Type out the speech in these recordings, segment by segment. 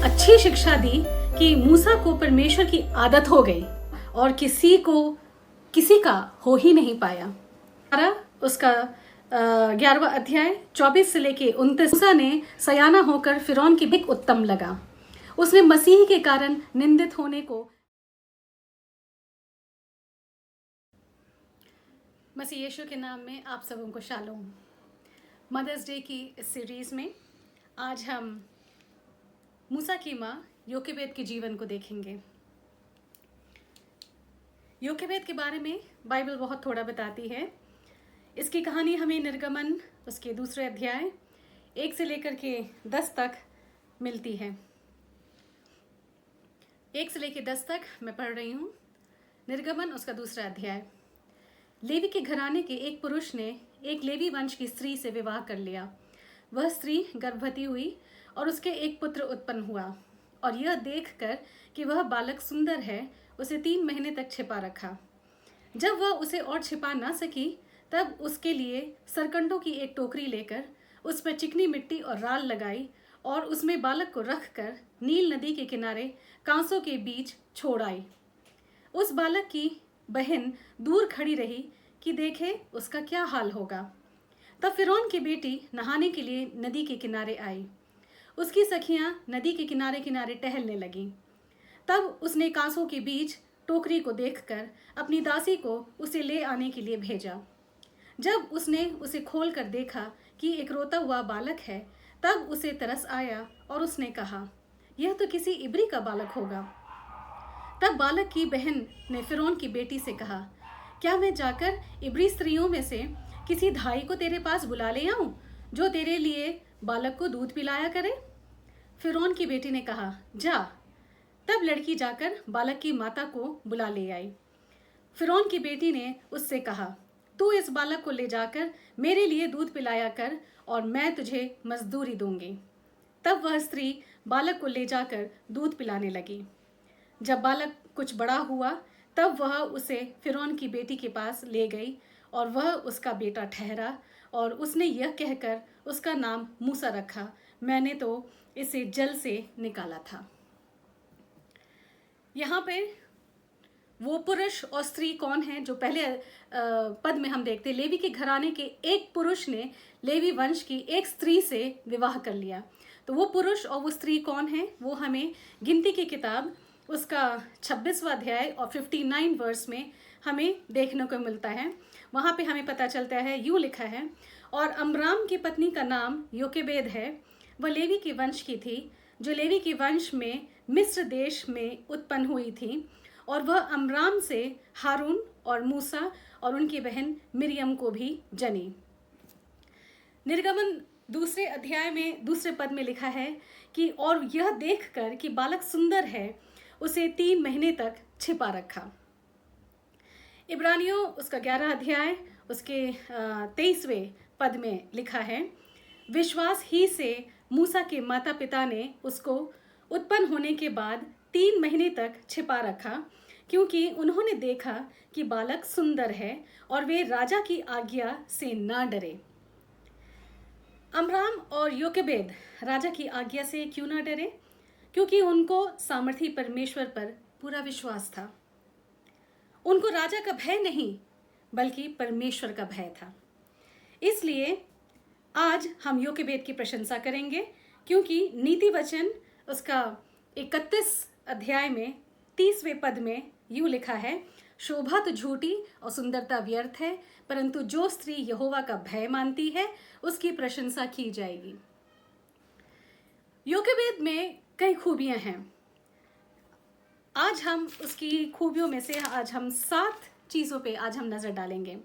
अच्छी शिक्षा दी कि मूसा को परमेश्वर की आदत हो गई और किसी का हो ही नहीं पाया। उसका 11वां अध्याय 24 से लेके 29। मूसा ने सयाना होकर फिरौन की बिक उत्तम लगा। उसने मसीह के कारण निंदित होने को। मसीह यीशु के नाम में आप सबों को शालोम। मदर्स डे की इस सीरीज में आज हम मूसा की माँ योकेबेद के जीवन को देखेंगे। योकेबेद के बारे में बाइबल बहुत थोड़ा बताती है। इसकी कहानी हमें निर्गमन उसके 2 अध्याय 1 से लेकर के 10 तक मिलती है। 1 से लेकर 10 तक मैं पढ़ रही हूँ। निर्गमन उसका 2 अध्याय। लेवी के घराने के एक पुरुष ने एक लेवी वंश की स्त्री से विवाह कर लिया। वह स्त्री गर्भवती हुई और उसके एक पुत्र उत्पन्न हुआ, और यह देखकर कि वह बालक सुंदर है, उसे 3 महीने तक छिपा रखा। जब वह उसे और छिपा ना सकी, तब उसके लिए सरकंडों की एक टोकरी लेकर उस पर चिकनी मिट्टी और राल लगाई और उसमें बालक को रखकर नील नदी के किनारे कांसों के बीच छोड़ आई। उस बालक की बहन दूर खड़ी रही कि देखे उसका क्या हाल होगा। तब फिरौन की बेटी नहाने के लिए नदी के किनारे आई। उसकी सखियां नदी के किनारे किनारे टहलने लगीं। तब उसने कांसों के बीच टोकरी को देखकर अपनी दासी को उसे ले आने के लिए भेजा। जब उसने उसे खोलकर देखा कि एक रोता हुआ बालक है, तब उसे तरस आया और उसने कहा, यह तो किसी इब्री का बालक होगा। तब बालक की बहन ने फिरौन की बेटी से कहा, क्या मैं जाकर इब्री स्त्रियों में से किसी धाई को तेरे पास बुला ले आऊं, जो तेरे लिए बालक को दूध पिलाया करे? फिरौन की बेटी ने कहा, जा। तब लड़की जाकर बालक की माता को बुला ले आई। फिरौन की बेटी ने उससे कहा, तू इस बालक को ले जाकर मेरे लिए दूध पिलाया कर और मैं तुझे मजदूरी दूंगी। तब वह स्त्री बालक को ले जाकर दूध पिलाने लगी। जब बालक कुछ बड़ा हुआ, तब वह उसे फिरौन की बेटी के पास ले गई और वह उसका बेटा ठहरा, और उसने यह कहकर उसका नाम मूसा रखा, मैंने तो इसे जल से निकाला था। यहाँ पे वो पुरुष और स्त्री कौन है जो पहले पद में हम देखते, लेवी के घराने के एक पुरुष ने लेवी वंश की एक स्त्री से विवाह कर लिया। तो वो पुरुष और वो स्त्री कौन है, वो हमें गिनती की किताब उसका 26वां अध्याय और 59 वर्स में हमें देखने को मिलता है। वहाँ पे हमें पता चलता है, यूँ लिखा है, और अमराम की पत्नी का नाम योकेबेद है। वह लेवी के वंश की थी, जो लेवी के वंश में मिस्र देश में उत्पन्न हुई थी, और वह अमराम से हारून और मूसा और उनकी बहन मिरियम को भी जनी। निर्गमन 2 अध्याय में 2 पद में लिखा है कि और यह देखकर कि बालक सुंदर है, उसे 3 महीने तक छिपा रखा। इब्रानियों उसका 11 अध्याय उसके 23वें पद में लिखा है, विश्वास ही से मूसा के माता पिता ने उसको उत्पन्न होने के बाद 3 महीने तक छिपा रखा, क्योंकि उन्होंने देखा कि बालक सुंदर है और वे राजा की आज्ञा से ना डरे। अमराम और योकेबेद राजा की आज्ञा से क्यों ना डरे? क्योंकि उनको सामर्थी परमेश्वर पर पूरा विश्वास था। उनको राजा का भय नहीं, बल्कि परमेश्वर का भय था। इसलिए आज हम योकेबेद की प्रशंसा करेंगे, क्योंकि नीति वचन उसका 31 अध्याय में 30वें पद में यूँ लिखा है, शोभा तो झूठी और सुंदरता व्यर्थ है, परंतु जो स्त्री यहोवा का भय मानती है उसकी प्रशंसा की जाएगी। योकेबेद में कई खूबियां हैं। आज हम उसकी खूबियों में से आज हम 7 चीज़ों पे आज हम नज़र डालेंगे।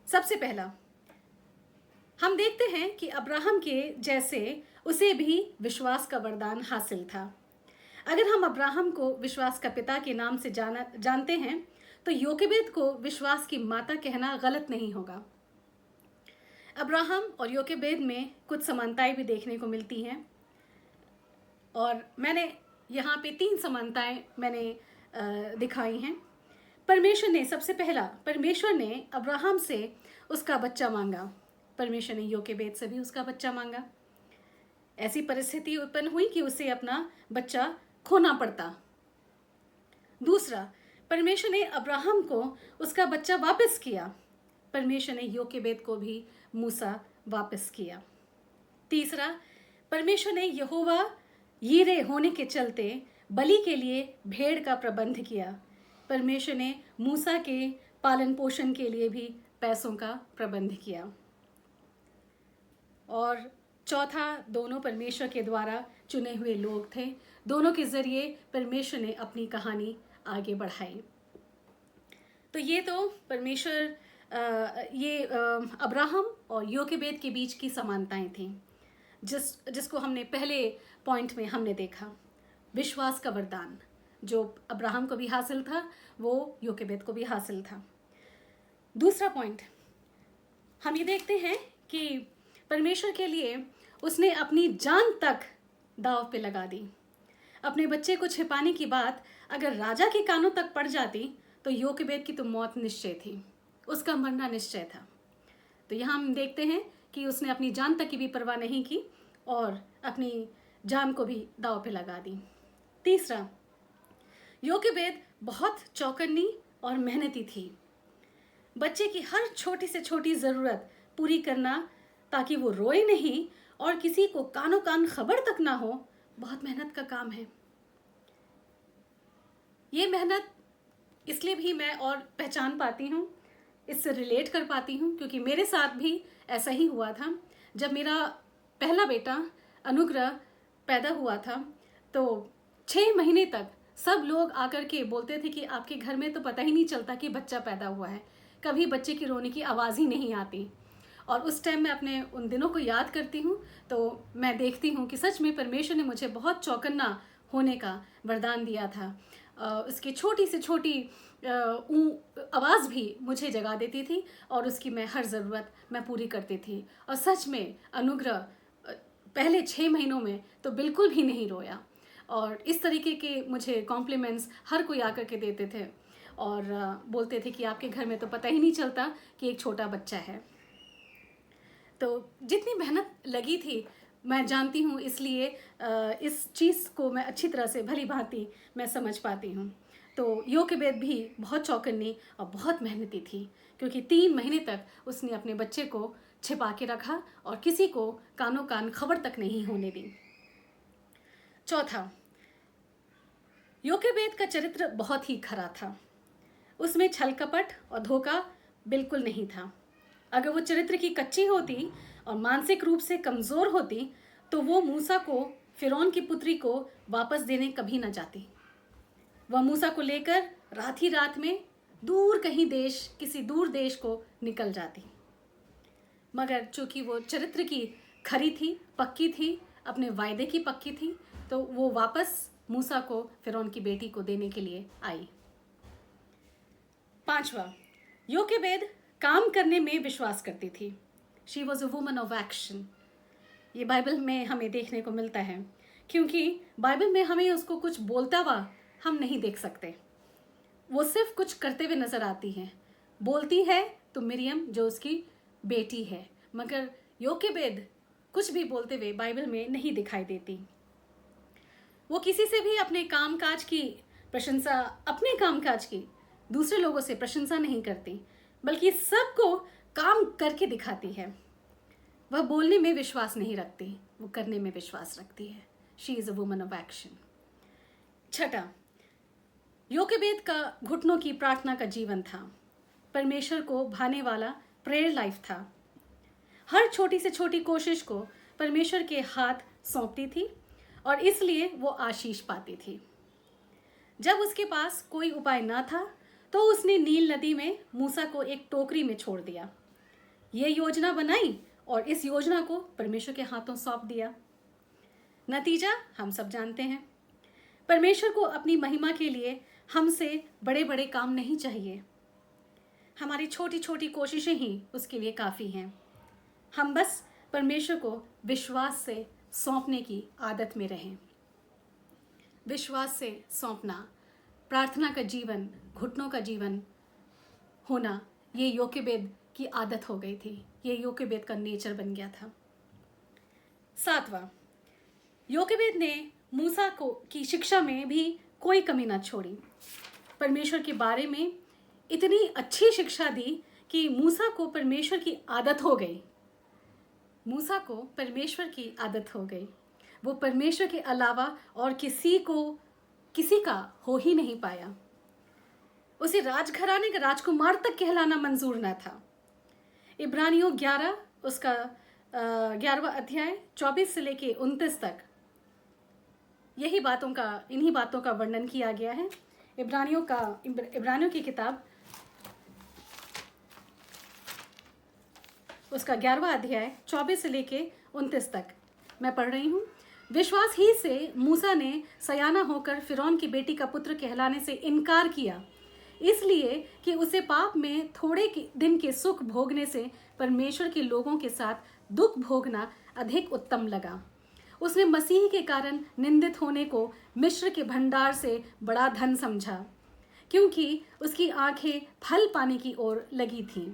सबसे पहला, हम देखते हैं कि अब्राहम के जैसे उसे भी विश्वास का वरदान हासिल था। अगर हम अब्राहम को विश्वास का पिता के नाम से जानते हैं तो योकेबेद को विश्वास की माता कहना गलत नहीं होगा। अब्राहम और योकेबेद में कुछ समानताएं भी देखने को मिलती हैं और मैंने यहाँ पे 3 समानताएं मैंने दिखाई हैं। परमेश्वर ने अब्राहम से उसका बच्चा मांगा। परमेश्वर ने योकेबेद से भी उसका बच्चा मांगा। ऐसी परिस्थिति उत्पन्न हुई कि उसे अपना बच्चा खोना पड़ता। दूसरा, परमेश्वर ने अब्राहम को उसका बच्चा वापस किया। परमेश्वर ने योकेबेद को भी मूसा वापस किया। तीसरा, परमेश्वर ने यहोवा यीरे होने के चलते बलि के लिए भेड़ का प्रबंध किया। परमेश्वर ने मूसा के पालन पोषण के लिए भी पैसों का प्रबंध किया। और चौथा, दोनों परमेश्वर के द्वारा चुने हुए लोग थे। दोनों के जरिए परमेश्वर ने अपनी कहानी आगे बढ़ाई। तो ये तो परमेश्वर अब्राहम और योकेबेद के बीच की समानताएं थीं, जिसको हमने पहले पॉइंट में हमने देखा। विश्वास का वरदान जो अब्राहम को भी हासिल था वो योकेबेद को भी हासिल था। दूसरा पॉइंट हम ये देखते हैं कि परमेश्वर के लिए उसने अपनी जान तक दांव पे लगा दी। अपने बच्चे को छिपाने की बात अगर राजा के कानों तक पड़ जाती तो योकेबेद की तो मौत निश्चय थी, उसका मरना निश्चय था। तो यहाँ हम देखते हैं कि उसने अपनी जान तक की भी परवाह नहीं की और अपनी जान को भी दांव पे लगा दी। तीसरा, योकेबेद बहुत चौकन्नी और मेहनती थी। बच्चे की हर छोटी से छोटी ज़रूरत पूरी करना ताकि वो रोए नहीं और किसी को कानों कान खबर तक ना हो, बहुत मेहनत का काम है। ये मेहनत इसलिए भी मैं और पहचान पाती हूँ, इससे रिलेट कर पाती हूँ, क्योंकि मेरे साथ भी ऐसा ही हुआ था। जब मेरा पहला बेटा अनुग्रह पैदा हुआ था तो 6 महीने तक सब लोग आकर के बोलते थे कि आपके घर में तो पता ही नहीं चलता कि बच्चा पैदा हुआ है, कभी बच्चे की रोने की आवाज़ ही नहीं आती। और उस टाइम मैं अपने उन दिनों को याद करती हूँ तो मैं देखती हूँ कि सच में परमेश्वर ने मुझे बहुत चौकन्ना होने का वरदान दिया था। उसकी छोटी से छोटी आवाज़ भी मुझे जगा देती थी और उसकी मैं हर ज़रूरत मैं पूरी करती थी। और सच में अनुग्रह पहले 6 महीनों में तो बिल्कुल भी नहीं रोया और इस तरीके के मुझे कॉम्प्लीमेंट्स हर कोई आकर के देते थे और बोलते थे कि आपके घर में तो पता ही नहीं चलता कि एक छोटा बच्चा है। तो जितनी मेहनत लगी थी मैं जानती हूँ, इसलिए इस चीज़ को मैं अच्छी तरह से भली भांति मैं समझ पाती हूँ। तो योकेबेद भी बहुत चौकन्नी और बहुत मेहनती थी, क्योंकि 3 महीने तक उसने अपने बच्चे को छिपा के रखा और किसी को कानों कान खबर तक नहीं होने दी। चौथा, योकेबेद का चरित्र बहुत ही खरा था। उसमें छल कपट और धोखा बिल्कुल नहीं था। अगर वो चरित्र की कच्ची होती और मानसिक रूप से कमज़ोर होती तो वो मूसा को, फिरौन की पुत्री को वापस देने कभी न जाती। वह मूसा को लेकर रात ही रात में दूर कहीं किसी दूर देश को निकल जाती। मगर चूंकि वो चरित्र की खरी थी, पक्की थी, अपने वायदे की पक्की थी, तो वो वापस मूसा को, फिरौन की बेटी को देने के लिए आई। 5वां, योकेबेद काम करने में विश्वास करती थी। She was a woman of action. ये बाइबल में हमें देखने को मिलता है, क्योंकि बाइबल में हमें उसको कुछ बोलता हुआ हम नहीं देख सकते। वो सिर्फ कुछ करते हुए नजर आती हैं। बोलती है तो मिरियम जो उसकी बेटी है, मगर योकेबेद कुछ भी बोलते हुए बाइबल में नहीं दिखाई देती। वो किसी से भी अपने कामकाज की प्रशंसा, अपने कामकाज की दूसरे लोगों से प्रशंसा नहीं करती, बल्कि सबको काम करके दिखाती है। वह बोलने में विश्वास नहीं रखती, वो करने में विश्वास रखती है। She is a woman of action. 6, Jochebed का घुटनों की प्रार्थना का जीवन था। परमेश्वर को भाने वाला प्रेयर लाइफ था। हर छोटी से छोटी कोशिश को परमेश्वर के हाथ सौंपती थी और इसलिए वो आशीष पाती थी। जब उसके पास कोई उपाय ना था तो उसने नील नदी में मूसा को एक टोकरी में छोड़ दिया। ये योजना बनाई और इस योजना को परमेश्वर के हाथों सौंप दिया। नतीजा हम सब जानते हैं। परमेश्वर को अपनी महिमा के लिए हमसे बड़े बड़े काम नहीं चाहिए। हमारी छोटी छोटी कोशिशें ही उसके लिए काफ़ी हैं। हम बस परमेश्वर को विश्वास से सौंपने की आदत में रहें। विश्वास से सौंपना, प्रार्थना का जीवन, घुटनों का जीवन होना, ये योकेबेद की आदत हो गई थी। ये योकेबेद का नेचर बन गया था। 7वां, योकेबेद ने मूसा को की शिक्षा में भी कोई कमी न छोड़ी। परमेश्वर के बारे में इतनी अच्छी शिक्षा दी कि मूसा को परमेश्वर की आदत हो गई। मूसा को परमेश्वर की आदत हो गई। वो परमेश्वर के अलावा और किसी का हो ही नहीं पाया। उसे राजघराने का राजकुमार तक कहलाना मंजूर न था। इब्रानियों 11 उसका 11वां अध्याय 24 से लेके 29 तक इन्हीं बातों का वर्णन किया गया है। इब्रानियों की किताब उसका 11वां अध्याय 24 से लेके 29 तक मैं पढ़ रही हूँ। विश्वास ही से मूसा ने सयाना होकर फिरौन की बेटी का पुत्र कहलाने से इनकार किया, इसलिए कि उसे पाप में थोड़े दिन के सुख भोगने से परमेश्वर के लोगों के साथ दुख भोगना अधिक उत्तम लगा। उसने मसीह के कारण निंदित होने को मिस्र के भंडार से बड़ा धन समझा, क्योंकि उसकी आंखें फल पाने की ओर लगी थीं।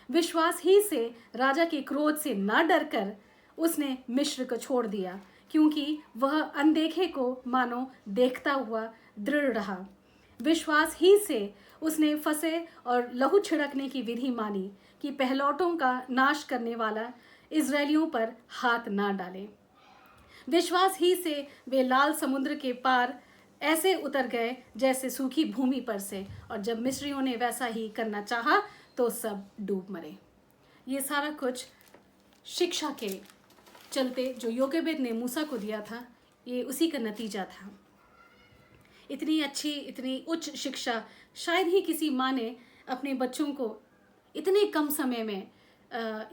विश्वास ही से राजा के क्रोध से न डरकर उसने मिस्र को छोड़ दिया, क्योंकि वह अनदेखे को मानो देखता हुआ दृढ़ रहा। विश्वास ही से उसने फंसे और लहू छिड़कने की विधि मानी कि पहलौठों का नाश करने वाला इजरायलियों पर हाथ ना डाले। विश्वास ही से वे लाल समुद्र के पार ऐसे उतर गए जैसे सूखी भूमि पर से, और जब मिस्रियों ने वैसा ही करना चाहा तो सब डूब मरे। ये सारा कुछ शिक्षा के चलते जो योकेबेद ने मूसा को दिया था, ये उसी का नतीजा था। इतनी अच्छी, इतनी उच्च शिक्षा शायद ही किसी माँ ने अपने बच्चों को इतने कम समय में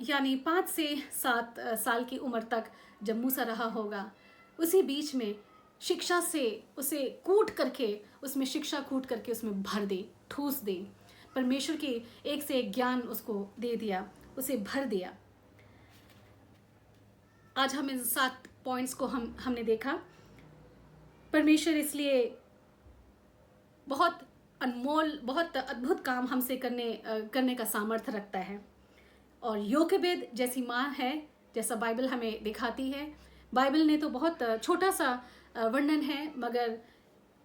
यानी 5 से 7 साल की उम्र तक जब मूसा रहा होगा, उसी बीच में शिक्षा से उसे कूट करके, उसमें शिक्षा कूट करके उसमें भर दे, ठूस दे। परमेश्वर के एक से एक ज्ञान उसको दे दिया, उसे भर दिया। आज हम इन 7 पॉइंट्स को हमने देखा। परमेश्वर इसलिए बहुत अनमोल, बहुत अद्भुत काम हमसे करने का सामर्थ्य रखता है। और योकेबेद जैसी माँ है, जैसा बाइबल हमें दिखाती है। बाइबल ने तो बहुत छोटा सा वर्णन है, मगर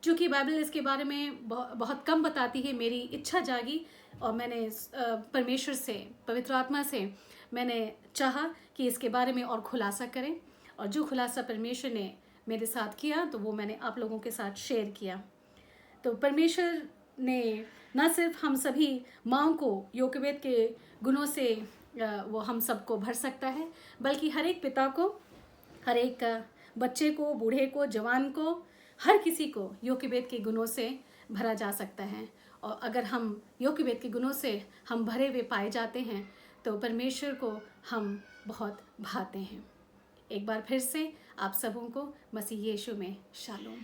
चूँकि बाइबल इसके बारे में बहुत कम बताती है, मेरी इच्छा जागी और मैंने परमेश्वर से, पवित्र आत्मा से मैंने चाहा कि इसके बारे में और खुलासा करें। और जो खुलासा परमेश्वर ने मेरे साथ किया तो वो मैंने आप लोगों के साथ शेयर किया। तो परमेश्वर ने न सिर्फ हम सभी माँओं को योकेबेद के गुणों से वो हम सबको भर सकता है, बल्कि हर एक पिता को, हर एक बच्चे को, बूढ़े को, जवान को, हर किसी को योकेबेद के गुणों से भरा जा सकता है। और अगर हम योकेबेद के गुणों से हम भरे हुए पाए जाते हैं तो परमेश्वर को हम बहुत भाते हैं। एक बार फिर से आप सबों को मसीह यीशु में शालोम।